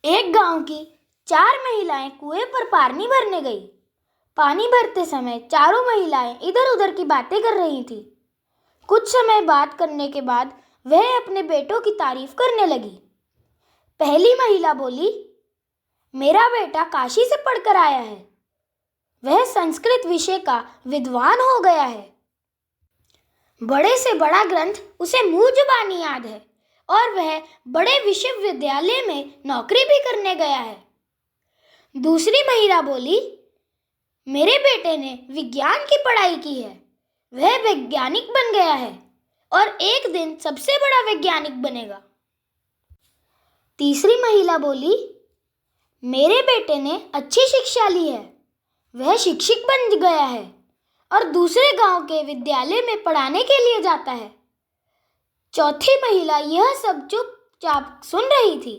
एक गांव की 4 महिलाएं कुएं पर पानी भरने गई। पानी भरते समय चारों महिलाएं इधर उधर की बातें कर रही थी। कुछ समय बात करने के बाद वह अपने बेटों की तारीफ करने लगी। पहली महिला बोली, मेरा बेटा काशी से पढ़कर आया है। वह संस्कृत विषय का विद्वान हो गया है। बड़े से बड़ा ग्रंथ उसे मुंह जुबानी याद है और वह बड़े विश्वविद्यालय में नौकरी भी करने गया है। दूसरी महिला बोली, मेरे बेटे ने विज्ञान की पढ़ाई की है। वह वैज्ञानिक बन गया है और एक दिन सबसे बड़ा वैज्ञानिक बनेगा। तीसरी महिला बोली, मेरे बेटे ने अच्छी शिक्षा ली है। वह शिक्षक बन गया है और दूसरे गांव के विद्यालय में पढ़ाने के लिए जाता है। चौथी महिला यह सब चुपचाप सुन रही थी,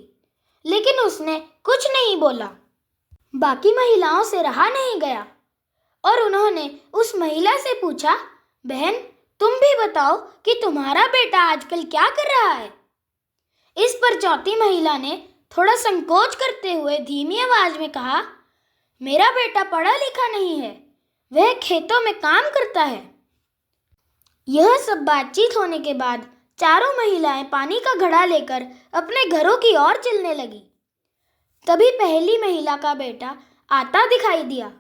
लेकिन उसने कुछ नहीं बोला। बाकी महिलाओं से रहा नहीं गया और उन्होंने उस महिला से पूछा, बहन, तुम भी बताओ कि तुम्हारा बेटा आजकल क्या कर रहा है। इस पर चौथी महिला ने थोड़ा संकोच करते हुए धीमी आवाज में कहा, मेरा बेटा पढ़ा लिखा नहीं है। वह खेतों में काम करता है। यह सब बातचीत होने के बाद चारों महिलाएं पानी का घड़ा लेकर अपने घरों की ओर चलने लगी। तभी पहली महिला का बेटा आता दिखाई दिया।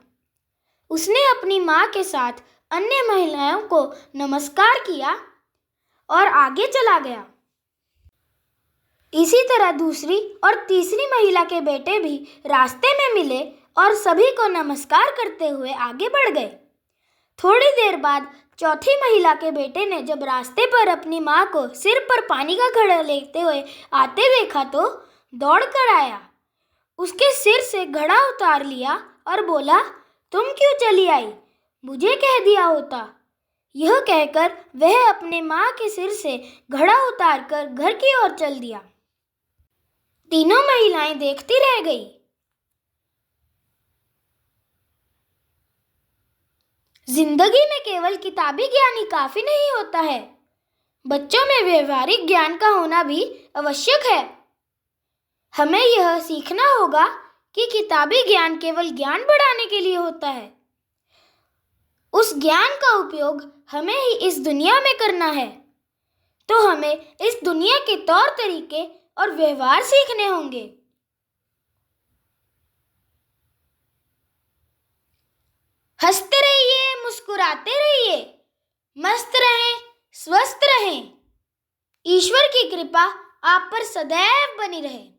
उसने अपनी माँ के साथ अन्य महिलाओं को नमस्कार किया और आगे चला गया। इसी तरह दूसरी और तीसरी महिला के बेटे भी रास्ते में मिले और सभी को नमस्कार करते हुए आगे बढ़ गए। थोड़ी देर बाद चौथी महिला के बेटे ने जब रास्ते पर अपनी माँ को सिर पर पानी का घड़ा लेते हुए आते देखा तो दौड़ कर आया, उसके सिर से घड़ा उतार लिया और बोला, तुम क्यों चली आई? मुझे कह दिया होता। यह कहकर वह अपने माँ के सिर से घड़ा उतारकर घर की ओर चल दिया। तीनों महिलाएं देखती रह गई। जिंदगी में केवल किताबी ज्ञान ही काफी नहीं होता है। बच्चों में व्यवहारिक ज्ञान का होना भी आवश्यक है। हमें यह सीखना होगा कि किताबी ज्ञान केवल ज्ञान बढ़ाने के लिए होता है। उस ज्ञान का उपयोग हमें ही इस दुनिया में करना है, तो हमें इस दुनिया के तौर तरीके और व्यवहार सीखने होंगे। हंसते रहिए, मुस्कुराते रहिए, मस्त रहें, स्वस्थ रहें। ईश्वर की कृपा आप पर सदैव बनी रहे।